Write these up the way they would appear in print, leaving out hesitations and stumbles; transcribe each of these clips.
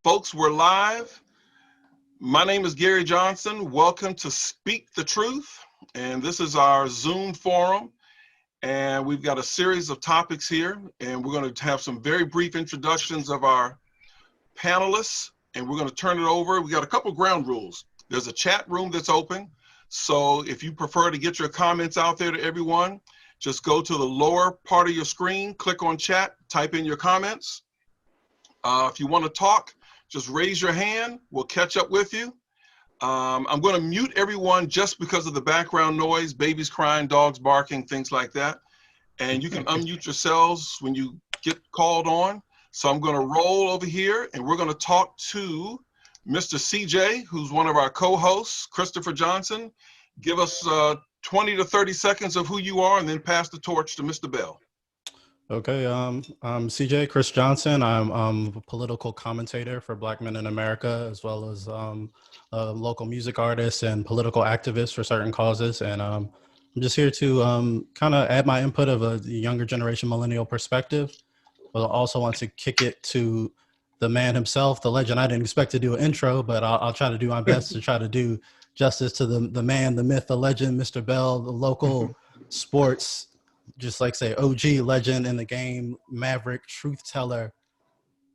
Folks, we're live. My name is Gary Johnson. Welcome to Speak the Truth. And this is our Zoom forum. And we've got a series of topics here. And we're going to have some very brief introductions of our panelists. And we're going to turn it over. We got a couple ground rules. There's a chat room that's open. So if you prefer to get your comments out there to everyone, just go to the lower part of your screen, click on chat, type in your comments. If you want to talk, just raise your hand. We'll catch up with you. I'm going to mute everyone just because of the background noise, babies crying, dogs barking, things like that. And you can unmute yourselves when you get called on. So I'm going to roll over here and we're going to talk to Mr. CJ, who's one of our co-hosts, Christopher Johnson. Give us 20 to 30 seconds of who you are and then pass the torch to Mr. Bell. Okay, I'm CJ, Chris Johnson. I'm a political commentator for Black Men in America, as well as a local music artist and political activist for certain causes. And I'm just here to kind of add my input of a younger generation millennial perspective, but I also want to kick it to the man himself, the legend. I didn't expect to do an intro, but I'll try to do my best to try to do justice to the man, the myth, the legend, Mr. Bell, the local sports, just like say OG legend in the game, maverick, truth teller.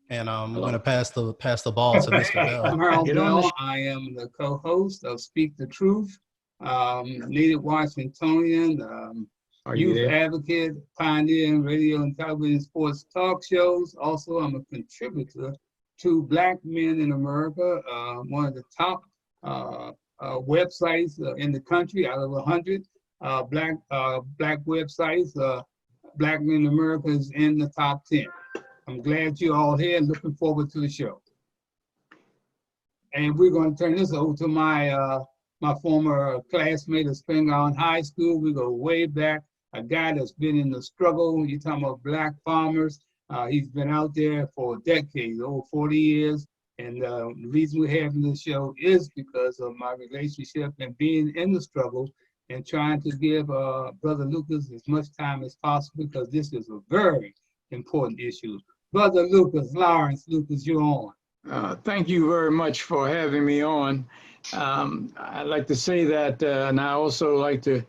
And I'm going to pass the ball to Mr. Bell. I'm Harold Bell. I am the co-host of Speak the Truth, native Washingtonian, youth advocate, pioneer in radio and television sports talk shows. Also, I'm a contributor to Black Men in America, one of the top websites in the country out of 100 black websites. Black Men in America is in the top 10. I'm glad you're all here and looking forward to the show. And we're going to turn this over to my my former classmate at Spring Island High School. We go way back, a guy that's been in the struggle. You're talking about black farmers. He's been out there for decades, over 40 years. And the reason we're having this show is because of my relationship and being in the struggle and trying to give Brother Lucas as much time as possible, because this is a very important issue. Brother Lucas, Lawrence Lucas, you're on. Thank you very much for having me on. I'd like to say that, and I also like to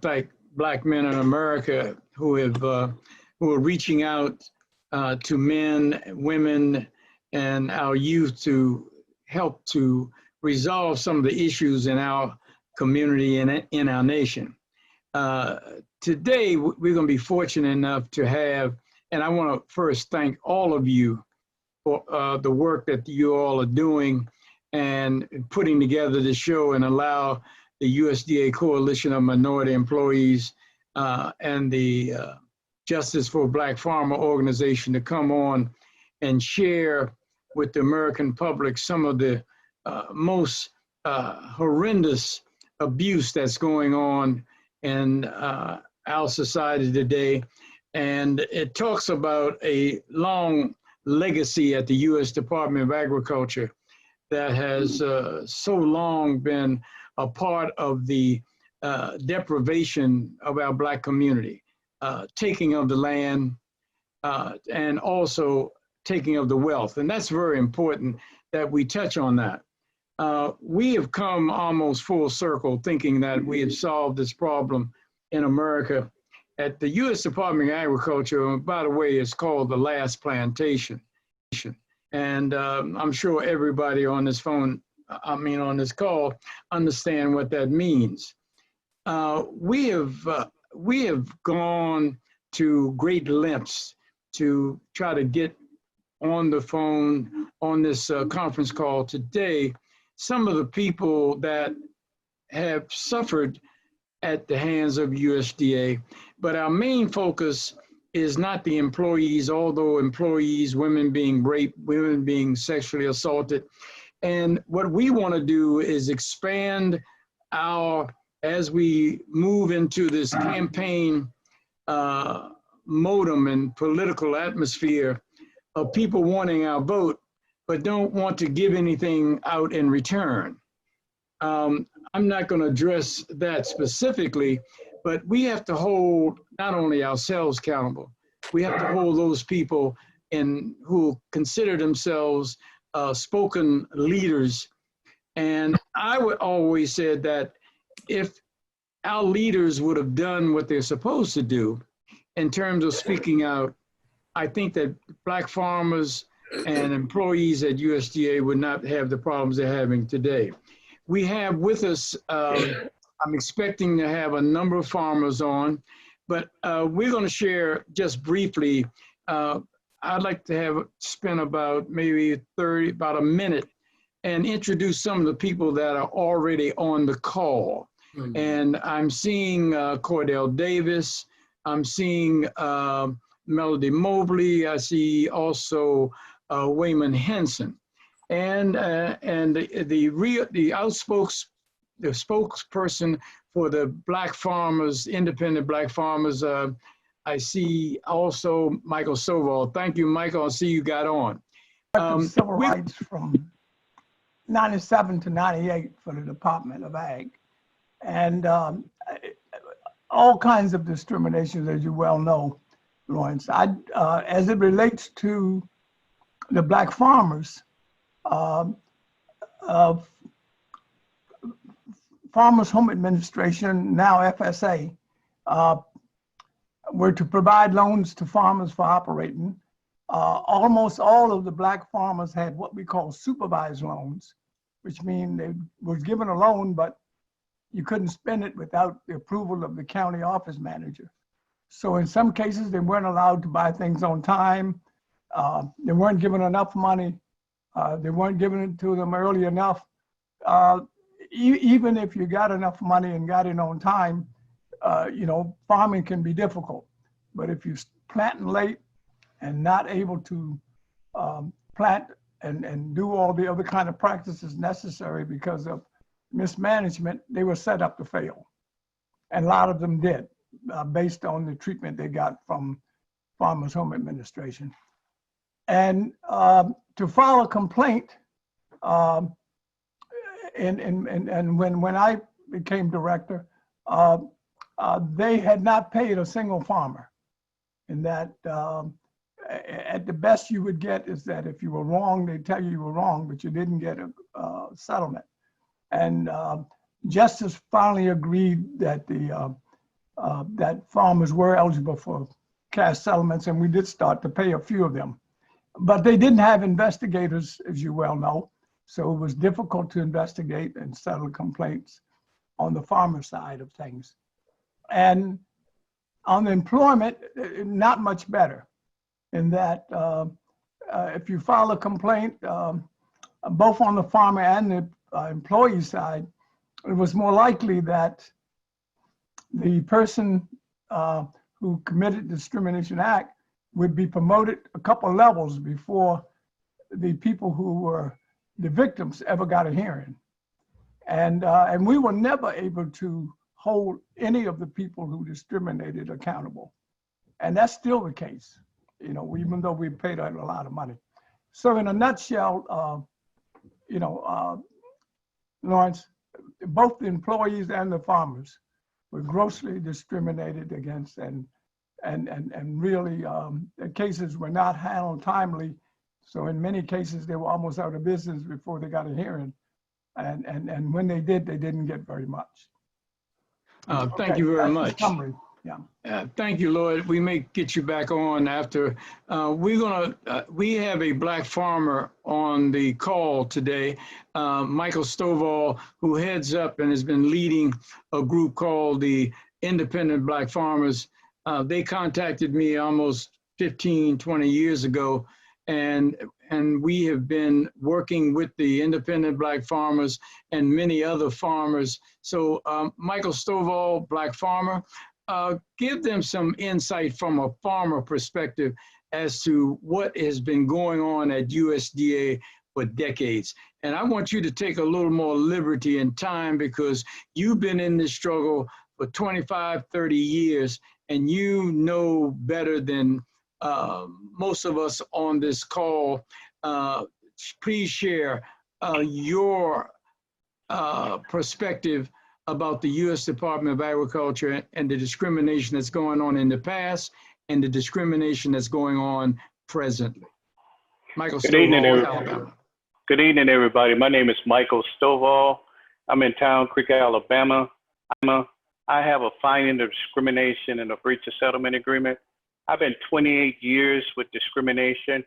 thank Black Men in America who are reaching out to men, women, and our youth to help to resolve some of the issues in our community and in our nation. Today, we're going to be fortunate enough to have, and I want to first thank all of you for the work that you all are doing and putting together the show and allow the USDA Coalition of Minority Employees and the Justice for Black Farmer organization to come on and share with the American public some of the most horrendous abuse that's going on in our society today. And it talks about a long legacy at the U.S. Department of Agriculture that has so long been a part of the deprivation of our Black community, taking of the land, and also taking of the wealth. And that's very important that we touch on that. We have come almost full circle thinking that we have solved this problem in America. At the U.S. Department of Agriculture, by the way, it's called the last plantation. And I'm sure everybody on this on this call, understand what that means. We have gone to great lengths to try to get on the phone on this conference call today some of the people that have suffered at the hands of USDA, but our main focus is not the employees, although employees, women being raped, women being sexually assaulted. And what we want to do is expand as we move into this campaign modem and political atmosphere of people wanting our vote, but don't want to give anything out in return. I'm not going to address that specifically, but we have to hold not only ourselves accountable, we have to hold those people who consider themselves spoken leaders. And I would always said that if our leaders would have done what they're supposed to do in terms of speaking out, I think that Black farmers and employees at USDA would not have the problems they're having today. We have with us, I'm expecting to have a number of farmers on, but we're going to share just briefly. I'd like to spend about maybe about a minute and introduce some of the people that are already on the call. Mm-hmm. And I'm seeing Cordell Davis. I'm seeing Melody Mobley. I see also Wayman Henson, and the spokesperson for the Black farmers, independent Black farmers. I see also Michael Stovall. Thank you, Michael. I see you got on. Civil rights from 97 to 98 for the Department of Ag, and all kinds of discriminations, as you well know, Lawrence. As it relates to the Black farmers, Farmers Home Administration, now FSA, were to provide loans to farmers for operating. Almost all of the Black farmers had what we call supervised loans, which mean they was given a loan, but you couldn't spend it without the approval of the county office manager. So in some cases, they weren't allowed to buy things on time. They weren't given enough money. They weren't giving it to them early enough. Even if you got enough money and got it on time, farming can be difficult. But if you're planting late and not able to plant and do all the other kind of practices necessary because of mismanagement, they were set up to fail. And a lot of them did, based on the treatment they got from Farmers Home Administration. And to file a complaint, and when I became director, they had not paid a single farmer. And that at the best you would get is that if you were wrong, they'd tell you were wrong, but you didn't get a settlement. And Justice finally agreed that that farmers were eligible for cash settlements, and we did start to pay a few of them. But they didn't have investigators, as you well know, so it was difficult to investigate and settle complaints on the farmer side of things. And on employment, not much better, in that if you file a complaint, both on the farmer and the employee side, it was more likely that the person who committed the discrimination act would be promoted a couple of levels before the people who were the victims ever got a hearing. And we were never able to hold any of the people who discriminated accountable. And that's still the case, even though we paid a lot of money. So in a nutshell, Lawrence, both the employees and the farmers were grossly discriminated against, and really the cases were not handled timely. So in many cases, they were almost out of business before they got a hearing. And when they did, they didn't get very much. Thank you very much. Yeah. Thank you, Lloyd. We may get you back on after. We have a Black farmer on the call today, Michael Stovall, who heads up and has been leading a group called the Independent Black Farmers. They contacted me almost 15, 20 years ago, and we have been working with the independent Black farmers and many other farmers. So Michael Stovall, Black farmer, give them some insight from a farmer perspective as to what has been going on at USDA for decades. And I want you to take a little more liberty and time, because you've been in this struggle for 25, 30 years, and you know better than most of us on this call. Please share your perspective about the U.S. Department of Agriculture and the discrimination that's going on in the past and the discrimination that's going on presently. Michael Stovall, Alabama. Good evening, everybody. My name is Michael Stovall. I'm in Town Creek, Alabama. I have a finding of discrimination and a breach of settlement agreement. I've been 28 years with discrimination.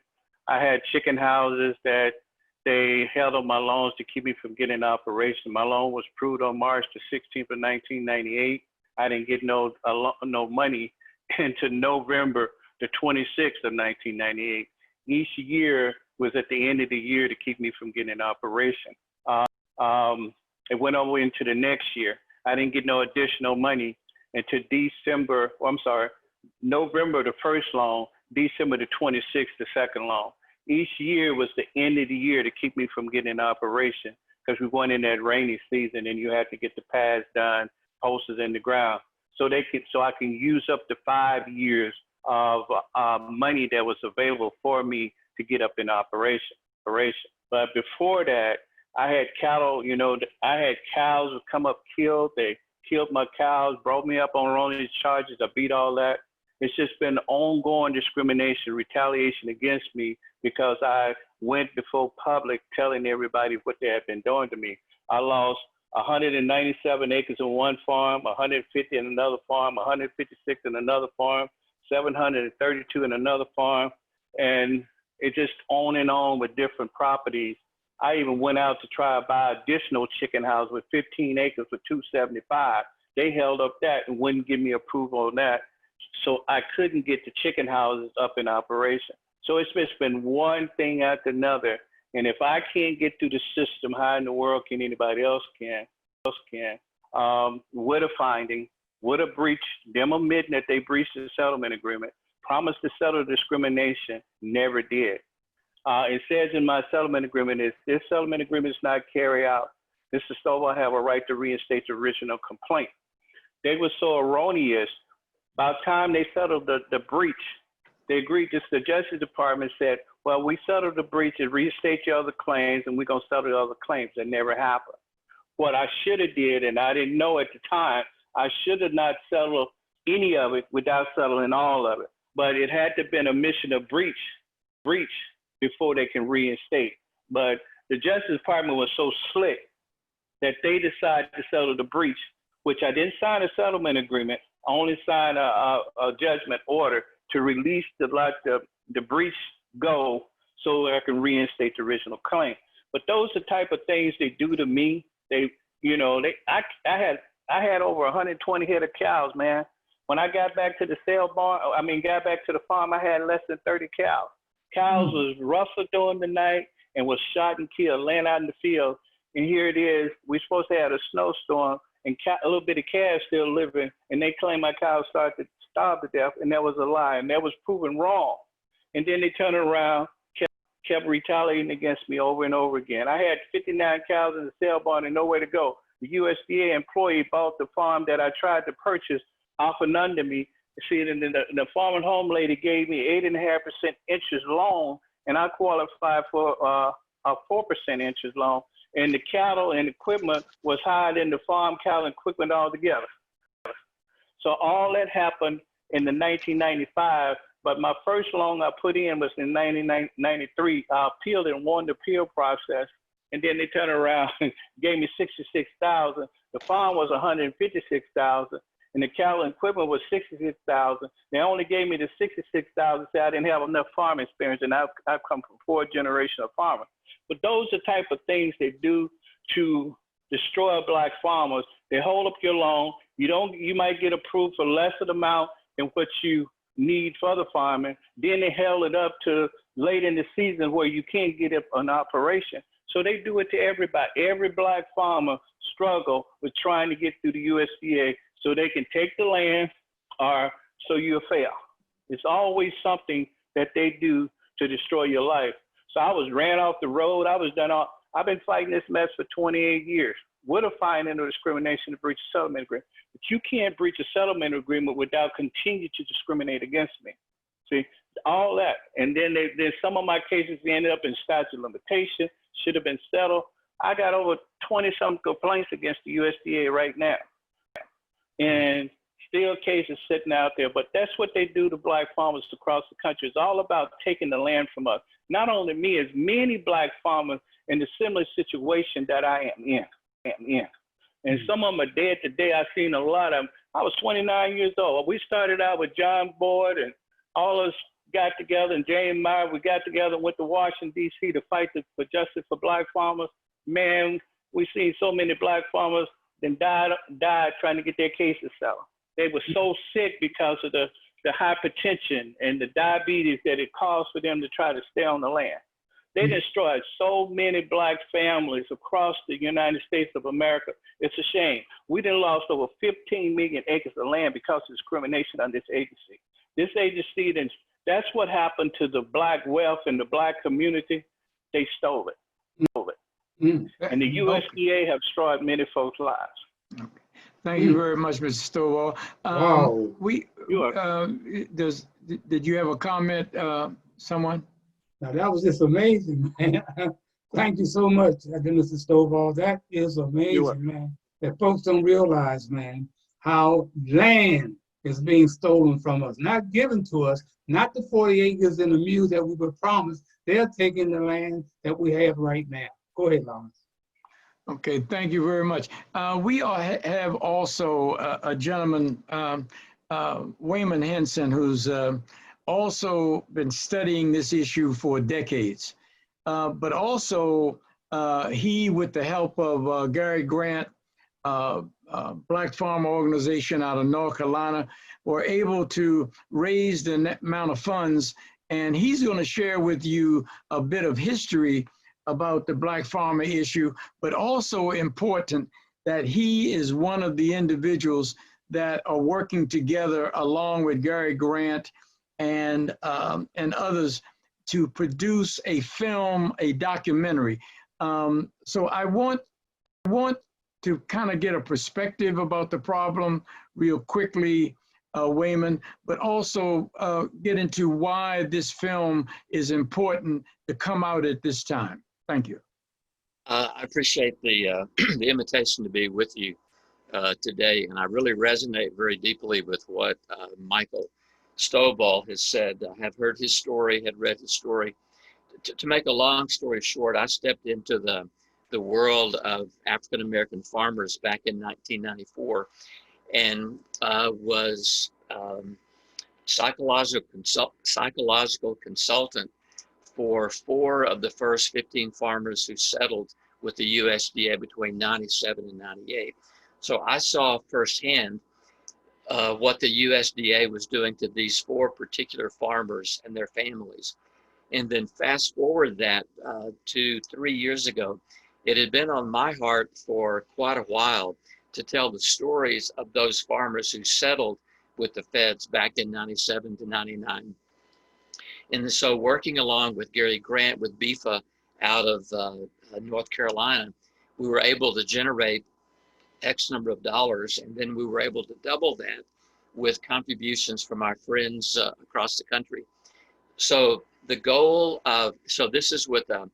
I had chicken houses that they held on my loans to keep me from getting an operation. My loan was approved on March the 16th of 1998. I didn't get no money until November the 26th of 1998. Each year was at the end of the year to keep me from getting an operation. It went over into the next year. I didn't get no additional money until November the first loan, December the 26th the second loan. Each year was the end of the year to keep me from getting an operation because we went in that rainy season and you had to get the pads done, posters in the ground. So I can use up to 5 years of money that was available for me to get up in operation. But before that, I had cattle, I had cows who come up killed. They killed my cows, brought me up on erroneous charges. I beat all that. It's just been ongoing discrimination, retaliation against me because I went before public telling everybody what they had been doing to me. I lost 197 acres on one farm, 150 in another farm, 156 in another farm, 732 in another farm, and it just on and on with different properties. I even went out to try to buy additional chicken house with 15 acres for $275. They held up that and wouldn't give me approval on that. So I couldn't get the chicken houses up in operation. So it's just been one thing after another. And if I can't get through the system, how in the world can anybody else can? With a finding, with a breach, them admitting that they breached the settlement agreement, promised to settle discrimination, never did. It says in my settlement agreement, if this settlement agreement is not carried out, Mr. Stovall have a right to reinstate the original complaint. They were so erroneous. By the time they settled the breach, they agreed, the Justice Department said, well, we settled the breach and reinstate your other claims and we're gonna settle the other claims. That never happened. What I should have did, and I didn't know at the time, I should have not settled any of it without settling all of it. But it had to have been a mission of breach before they can reinstate. But the Justice Department was so slick that they decided to settle the breach, which I didn't sign a settlement agreement. I only signed a judgment order to release the breach go so I can reinstate the original claim. But those are the type of things they do to me. I had over 120 head of cows, man. When I got back to the got back to the farm, I had less than 30 cows. Cows was rustled during the night and was shot and killed, laying out in the field. And here it is, we're supposed to have a snowstorm and a little bit of calves still living, and they claim my cows started to starve to death, and that was a lie, and that was proven wrong. And then they turned around, kept retaliating against me over and over again. I had 59 cows in the sale barn and nowhere to go. The USDA employee bought the farm that I tried to purchase off and under me. See, the farm and home lady gave me 8.5% interest loan, and I qualified for a 4% interest loan. And the cattle and equipment was higher than the farm, cattle, and equipment altogether. So all that happened in the 1995, but my first loan I put in was in 1993. I appealed and won the appeal process, and then they turned around and gave me $66,000. The farm was $156,000. And the cattle and equipment was $66,000. They only gave me the $66,000. Say I didn't have enough farm experience, and I've come from 4 generations of farmers. But those are the type of things they do to destroy black farmers. They hold up your loan. You might get approved for less of the amount than what you need for the farming. Then they held it up to late in the season where you can't get an operation. So they do it to everybody. Every black farmer struggle with trying to get through the USDA so they can take the land or so you'll fail. It's always something that they do to destroy your life. So I was ran off the road. I've been fighting this mess for 28 years. With a finding of discrimination to breach a settlement agreement. But you can't breach a settlement agreement without continuing to discriminate against me. See, all that. And then some of my cases ended up in statute of limitation, should have been settled. I got over 20-some complaints against the USDA right now. And still cases sitting out there, but that's what they do to black farmers across the country. It's all about taking the land from us. not only me, as many black farmers in the similar situation that I am in. And some of them are dead today. I've seen a lot of them. I was 29 years old. We started out with John Boyd, and all of us got together, and James Meyer, we got together and went to Washington, D.C. to fight for justice for black farmers. Man, we seen so many black farmers then died trying to get their cases settled. They were so sick because of the hypertension and the diabetes that it caused for them to try to stay on the land. They destroyed so many black families across the United States of America. It's a shame. We done lost over 15 million acres of land because of discrimination on this agency. This agency, that's what happened to the black wealth in the black community. They stole it. And the USDA have destroyed many folks' lives. Okay. Thank you very much, Mr. Stovall. Wow. Did you have a comment, someone? Now, that was just amazing, man. Thank you so much, Mr. Stovall. That is amazing, man. That folks don't realize, man, how land is being stolen from us, not given to us, not the 40 acres and the mule that we were promised. They're taking the land that we have right now. Go ahead, Lawrence. Okay, thank you very much. We have also a gentleman, Wayman Henson, who's also been studying this issue for decades. But also, he, with the help of Gary Grant, Black Farmer Organization out of North Carolina, were able to raise the amount of funds. And he's going to share with you a bit of history about the black farmer issue, but also important that he is one of the individuals that are working together along with Gary Grant and others to produce a film, a documentary. So I want to kind of get a perspective about the problem real quickly, Wayman, but also get into why this film is important to come out at this time. Thank you. I appreciate the the invitation to be with you today, and I really resonate very deeply with what Michael Stovall has said. I have heard his story, had read his story. To make a long story short, I stepped into the world of African American farmers back in 1994, and was psychological consultant for 4 of the first 15 farmers who settled with the USDA between 97 and 98. So I saw firsthand what the USDA was doing to these 4 particular farmers and their families. And then fast forward that to 3 years ago, it had been on my heart for quite a while to tell the stories of those farmers who settled with the feds back in 97 to 99. And so working along with Gary Grant with BIFA out of North Carolina, we were able to generate X number of dollars, and then we were able to double that with contributions from our friends across the country. So the goal of, so this is with a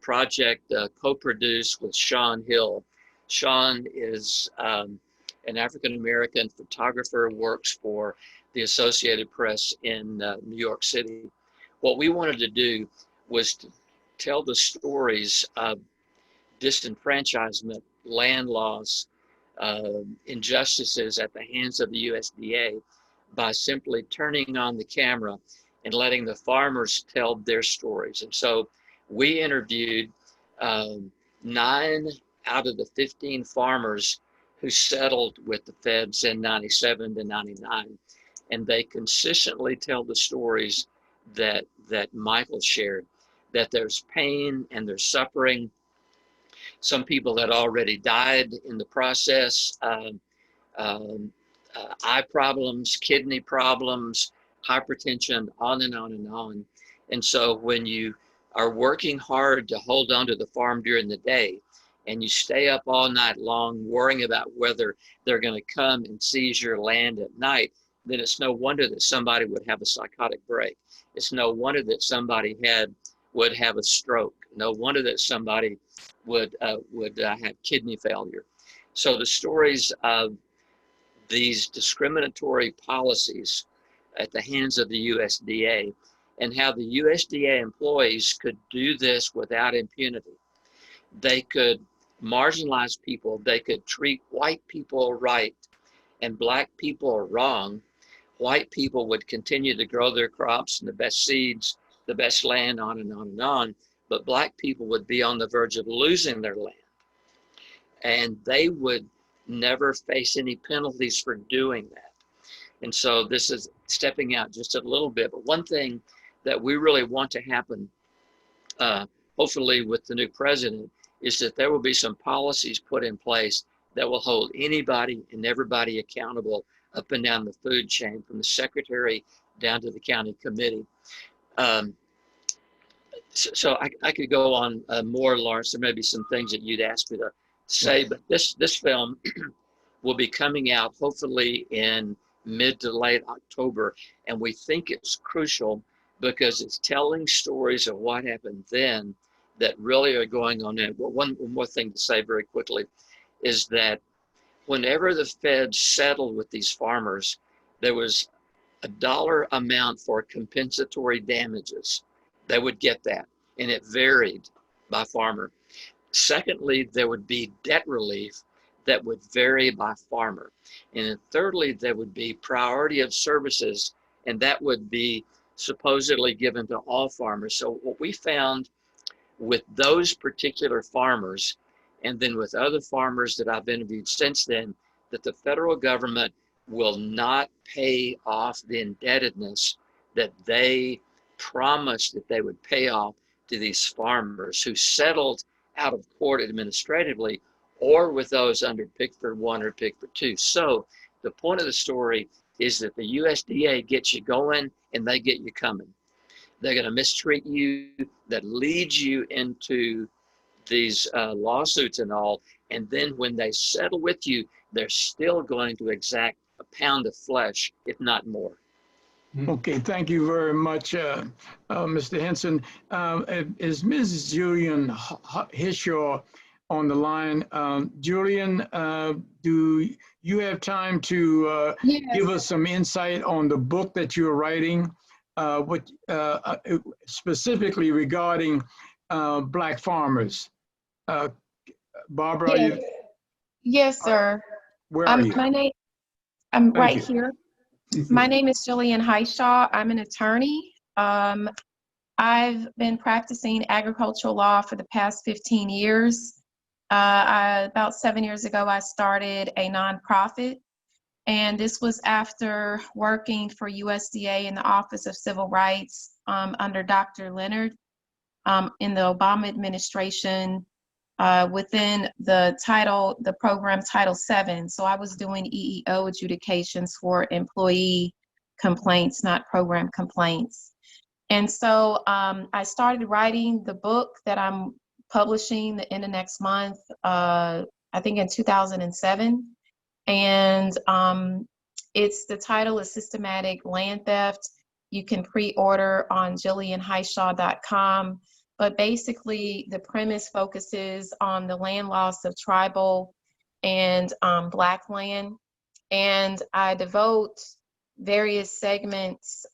project co-produced with Sean Hill. Sean is an African-American photographer, works for the Associated Press in New York City. What we wanted to do was to tell the stories of disenfranchisement, land loss, injustices at the hands of the USDA by simply turning on the camera and letting the farmers tell their stories. And so we interviewed 9 out of the 15 farmers who settled with the feds in 97 to 99. And they consistently tell the stories that Michael shared, that there's pain and there's suffering. Some people had already died in the process, eye problems, kidney problems, hypertension, on and on and on. And so when you are working hard to hold on to the farm during the day, and you stay up all night long worrying about whether they're going to come and seize your land at night, then it's no wonder that somebody would have a psychotic break. It's no wonder that somebody would have a stroke. No wonder that somebody would have kidney failure. So the stories of these discriminatory policies at the hands of the USDA and how the USDA employees could do this without impunity. They could marginalize people, they could treat white people right and black people wrong. White people would continue to grow their crops and the best seeds, the best land, on and on and on, but black people would be on the verge of losing their land. And they would never face any penalties for doing that. And so this is stepping out just a little bit. But one thing that we really want to happen, hopefully with the new president, is that there will be some policies put in place that will hold anybody and everybody accountable up and down the food chain, from the secretary down to the county committee. So I could go on more, Lawrence. There may be some things that you'd ask me to say, but this film will be coming out hopefully in mid to late October, and we think it's crucial because it's telling stories of what happened then that really are going on now. Well, one more thing to say very quickly is that whenever the feds settled with these farmers, there was a dollar amount for compensatory damages. They would get that, and it varied by farmer. Secondly, there would be debt relief that would vary by farmer. And then thirdly, there would be priority of services, and that would be supposedly given to all farmers. So what we found with those particular farmers, and then with other farmers that I've interviewed since then, that the federal government will not pay off the indebtedness that they promised that they would pay off to these farmers who settled out of court administratively, or with those under Pickford 1 or Pickford 2. So the point of the story is that the USDA gets you going and they get you coming. They're going to mistreat you, that leads you into these lawsuits and all. And then when they settle with you, they're still going to exact a pound of flesh, if not more. Okay, thank you very much, Mr. Henson. Is Mrs. Julian Hishaw on the line? Julian, do you have time to give us some insight on the book that you're writing, specifically regarding Black farmers? Barbara, Yes, yes, sir. where are you? My name, I'm Thank right you. here. My name is Jillian Hishaw. I'm an attorney. I've been practicing agricultural law for the past 15 years. About 7 years ago, I started a nonprofit, and this was after working for USDA in the Office of Civil Rights under Dr. Leonard in the Obama administration. Within the program Title VII. So I was doing EEO adjudications for employee complaints, not program complaints. And so I started writing the book that I'm publishing in the next month, I think in 2007. And the title is Systematic Land Theft. You can pre-order on jillianhishaw.com. But basically, the premise focuses on the land loss of tribal and Black land. And I devote various segments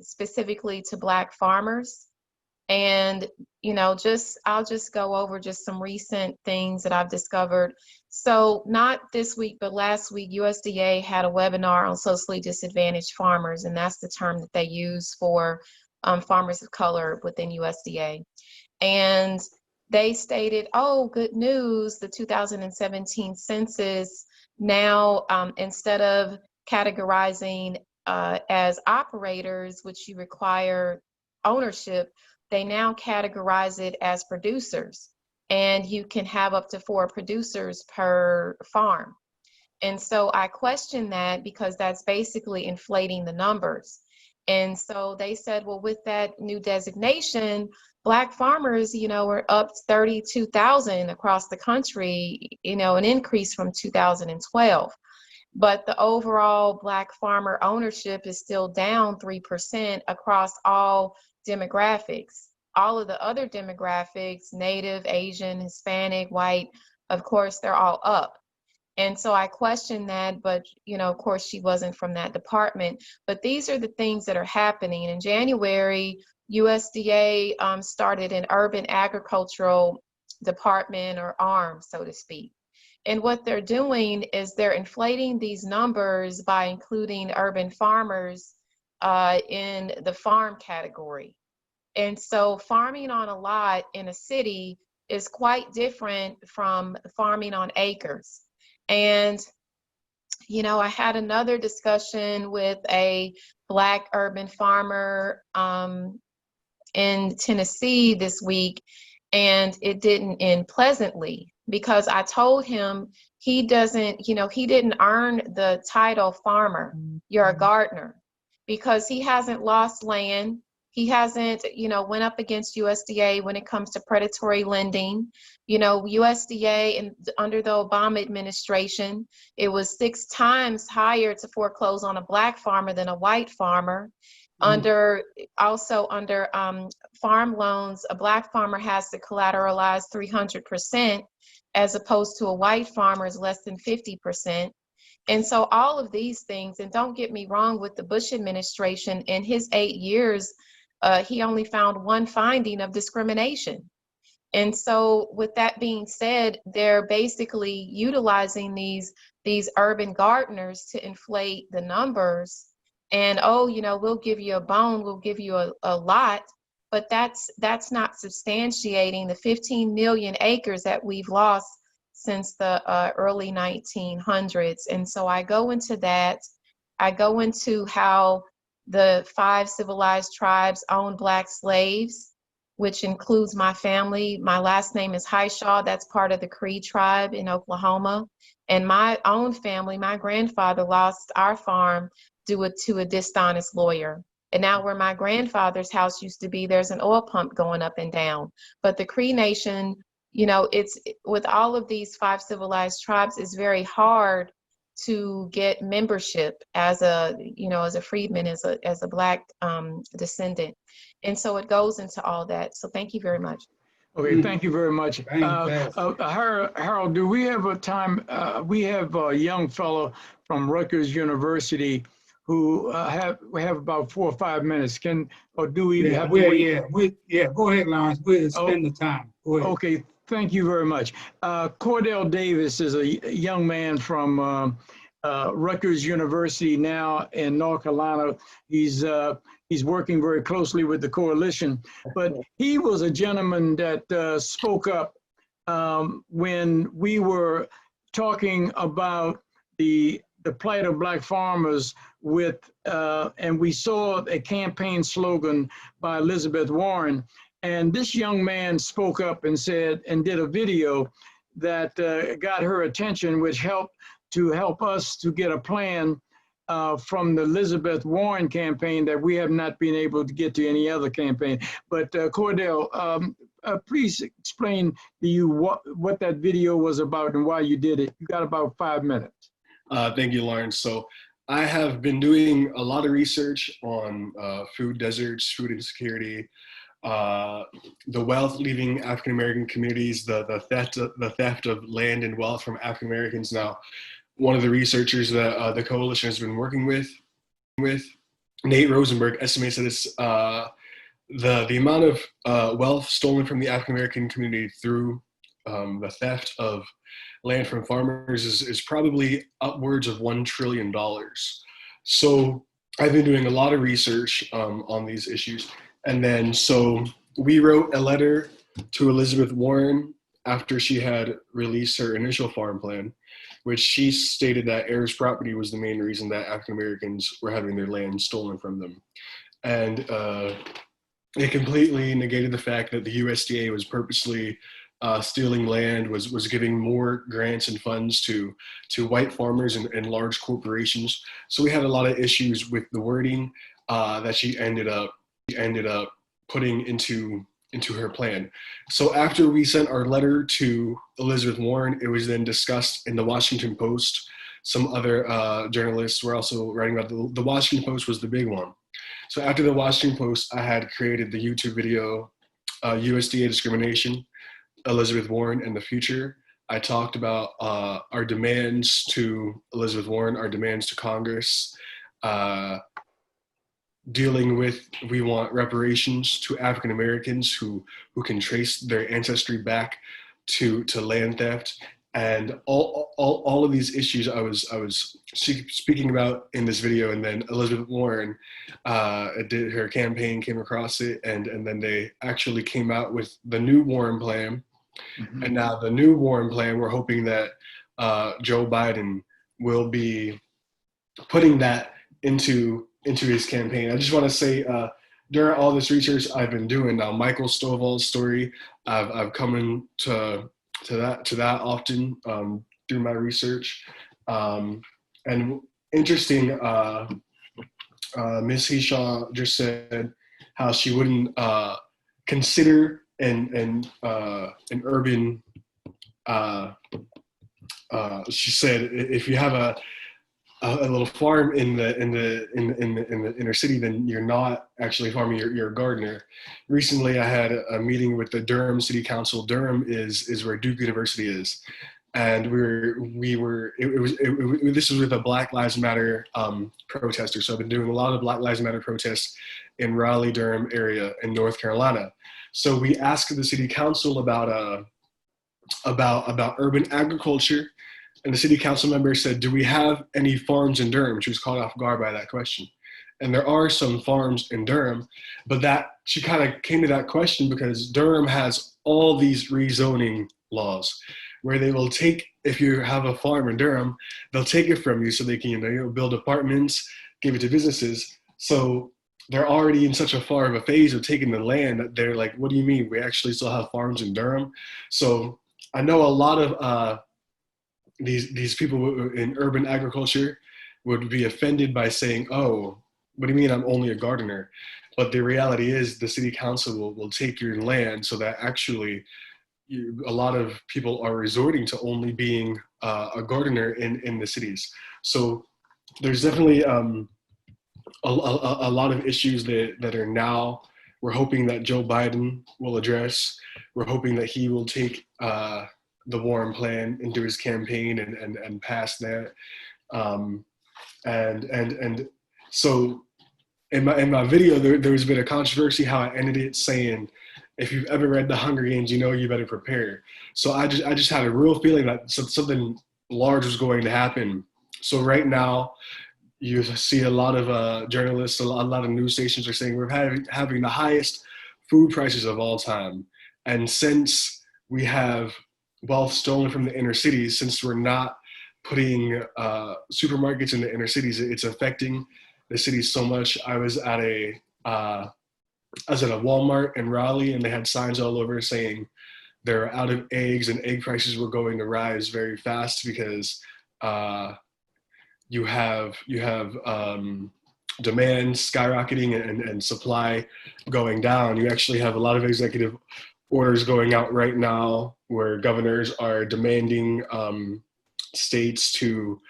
specifically to Black farmers. And, I'll just go over just some recent things that I've discovered. So not this week, but last week, USDA had a webinar on socially disadvantaged farmers, and that's the term that they use for farmers of color within USDA. And they stated, oh, good news, the 2017 census now, instead of categorizing as operators, which you require ownership, they now categorize it as producers. And you can have up to 4 producers per farm. And so I question that because that's basically inflating the numbers. And so they said, well, with that new designation, Black farmers, are up 32,000 across the country, an increase from 2012. But the overall Black farmer ownership is still down 3% across all demographics. All of the other demographics, Native, Asian, Hispanic, white, of course, they're all up. And so I questioned that, but of course she wasn't from that department. But these are the things that are happening. In January, USDA started an urban agricultural department, or arm, so to speak. And what they're doing is they're inflating these numbers by including urban farmers in the farm category. And so farming on a lot in a city is quite different from farming on acres. And, I had another discussion with a Black urban farmer in Tennessee this week, and it didn't end pleasantly, because I told him he didn't earn the title farmer. You're a gardener, because he hasn't lost land. He hasn't, went up against USDA when it comes to predatory lending. USDA under the Obama administration, it was 6 times higher to foreclose on a Black farmer than a white farmer. Under farm loans, a Black farmer has to collateralize 300%, as opposed to a white farmer is less than 50%. And so all of these things, and don't get me wrong, with the Bush administration, in his 8 years, he only found 1 finding of discrimination. And so with that being said, they're basically utilizing these urban gardeners to inflate the numbers. And, we'll give you a bone, we'll give you a lot, but that's not substantiating the 15 million acres that we've lost since the early 1900s. And so I go into that. I go into how the 5 civilized tribes owned Black slaves, which includes my family. My last name is Highshaw. That's part of the Cree tribe in Oklahoma. And my own family, my grandfather lost our farm due to a dishonest lawyer. And now where my grandfather's house used to be, there's an oil pump going up and down. But the Cree Nation, it's with all of these 5 civilized tribes, it's very hard to get membership as a freedman, as a Black descendant. And so it goes into all that. So thank you very much. Okay, thank you very much. Harold, do we have a time? We have a young fellow from Rutgers University who we have about 4 or 5 minutes. Do we have to wait? Go ahead, Lawrence. We'll spend the time. Go ahead. Okay, thank you very much. Cordell Davis is a young man from Rutgers University now in North Carolina. He's working very closely with the coalition, but he was a gentleman that spoke up when we were talking about the plight of Black farmers and we saw a campaign slogan by Elizabeth Warren. And this young man spoke up and did a video that got her attention, which helped us to get a plan from the Elizabeth Warren campaign that we have not been able to get to any other campaign. But Cordell, please explain to you what that video was about and why you did it. You got about 5 minutes. Thank you, Lawrence. So I have been doing a lot of research on food deserts, food insecurity, the wealth leaving African-American communities, the theft of land and wealth from African-Americans. Now, one of the researchers that the coalition has been working with, Nate Rosenberg, estimates that it's the amount of wealth stolen from the African-American community through the theft of land from farmers is probably upwards of $1 trillion. So I've been doing a lot of research on these issues. And then, so we wrote a letter to Elizabeth Warren after she had released her initial farm plan, which she stated that heirs property was the main reason that African Americans were having their land stolen from them. And it completely negated the fact that the USDA was purposely stealing land, was giving more grants and funds to white farmers and large corporations. So we had a lot of issues with the wording that she ended up putting into her plan. So after we sent our letter to Elizabeth Warren, it was then discussed in the Washington Post. Some other journalists were also writing about the Washington Post was the big one. So after the Washington Post, I had created the YouTube video, USDA discrimination, Elizabeth Warren and the future. I talked about our demands to Elizabeth Warren, our demands to Congress, dealing with, we want reparations to African Americans who can trace their ancestry back to land theft, and all of these issues I was speaking about in this video. And then Elizabeth Warren did her campaign, came across it, and then they actually came out with the new Warren plan. Mm-hmm. And now the new Warren plan, we're hoping that Joe Biden will be putting that into his campaign. I just want to say, during all this research I've been doing now, Michael Stovall's story, I've come into that often through my research. And interesting, Ms. Hishaw just said how she wouldn't consider an urban. She said if you have a little farm in the inner city, then you're not actually farming. You're a gardener. Recently, I had a meeting with the Durham City Council. Durham is where Duke University is, and this was with a Black Lives Matter protester. So I've been doing a lot of Black Lives Matter protests in Raleigh, Durham area in North Carolina. So we asked the city council about urban agriculture. And the city council member said, do we have any farms in Durham? She was caught off guard by that question. And there are some farms in Durham, but she kind of came to that question because Durham has all these rezoning laws where they will take, if you have a farm in Durham, they'll take it from you so they can build apartments, give it to businesses. So they're already in such a far of a phase of taking the land that they're like, what do you mean? We actually still have farms in Durham? So I know a lot of these people in urban agriculture would be offended by saying, oh, what do you mean I'm only a gardener? But the reality is the city council will take your land so that actually a lot of people are resorting to only being a gardener in the cities. So there's definitely a lot of issues that are now, we're hoping that Joe Biden will address. We're hoping that he will take the Warren plan into his campaign and pass that. And so in my video, there's been a controversy how I ended it saying, if you've ever read The Hunger Games, you better prepare. So I just had a real feeling that something large was going to happen. So right now, you see a lot of journalists, a lot of news stations are saying we're having the highest food prices of all time. And since we have wealth stolen from the inner cities, since we're not putting supermarkets in the inner cities, it's affecting the cities so much. I was at a Walmart in Raleigh, and they had signs all over saying they're out of eggs and egg prices were going to rise very fast because you have demand skyrocketing and supply going down. You actually have a lot of executive orders going out right now where governors are demanding states to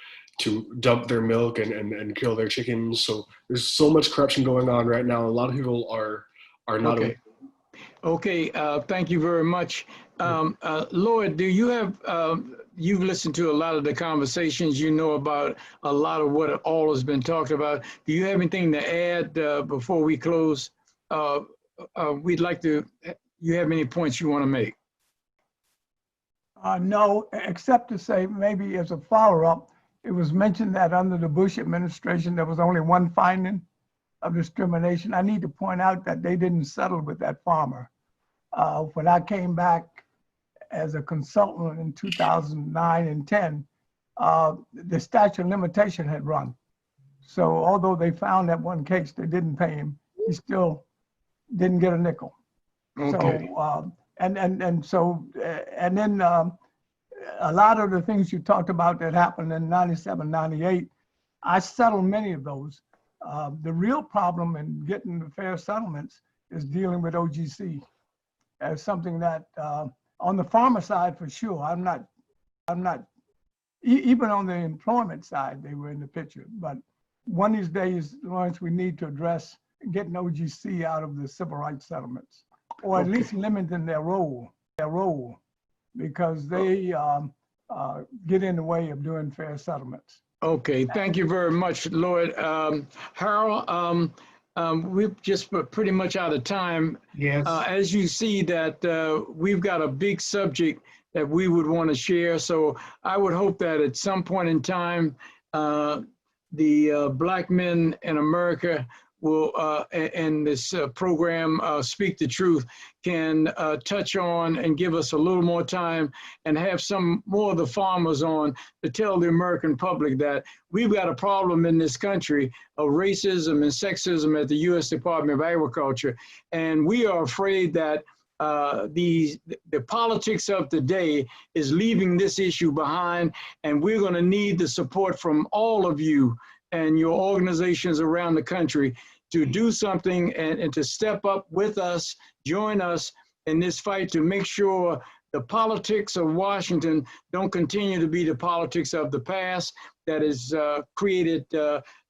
dump their milk and kill their chickens. So there's so much corruption going on right now. A lot of people are not okay. Okay, thank you very much. Lloyd, do you have, you've listened to a lot of the conversations, you know about a lot of what all has been talked about. Do you have anything to add before we close? We'd like to, you have any points you want to make? No, except to say maybe as a follow-up, it was mentioned that under the Bush administration, there was only one finding of discrimination. I need to point out that they didn't settle with that farmer. When I came back as a consultant in 2009 and 10, the statute of limitation had run. So although they found that one case, they didn't pay him, he still didn't get a nickel. Okay. So, and then a lot of the things you talked about that happened in 97, 98, I settled many of those. The real problem in getting the fair settlements is dealing with OGC as something that on the farmer side for sure, I'm not, even on the employment side, they were in the picture. But one of these days, Lawrence, we need to address getting OGC out of the civil rights settlements, or at least limiting their role. because they get in the way of doing fair settlements. Okay, thank you very much, Lloyd. Harold, we're just pretty much out of time. Yes. As you see that we've got a big subject that we would want to share. So I would hope that at some point in time, the Black men in America will, and this program, Speak the Truth, can touch on and give us a little more time and have some more of the farmers on to tell the American public that we've got a problem in this country of racism and sexism at the U.S. Department of Agriculture. And we are afraid that the politics of today is leaving this issue behind, and we're going to need the support from all of you and your organizations around the country to do something and to step up with us, join us in this fight to make sure the politics of Washington don't continue to be the politics of the past that has created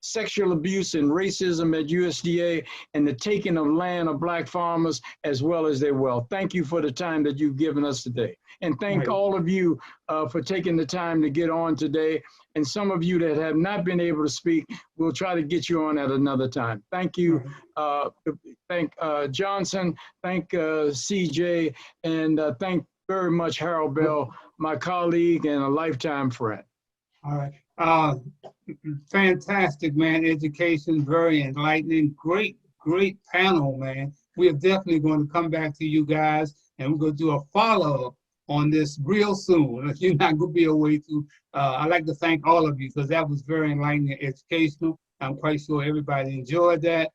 sexual abuse and racism at USDA and the taking of land of Black farmers as well as their wealth. Thank you for the time that you've given us today. And thank all of you for taking the time to get on today. And some of you that have not been able to speak, we'll try to get you on at another time. Thank you. Thank Johnson, thank CJ, and thank very much Harold Bell, my colleague and a lifetime friend. All right. Fantastic, man. Education, very enlightening. Great panel, man. We are definitely going to come back to you guys, and we're going to do a follow-up on this real soon. You're not going to be away too. I'd like to thank all of you because that was very enlightening and educational. I'm quite sure everybody enjoyed that.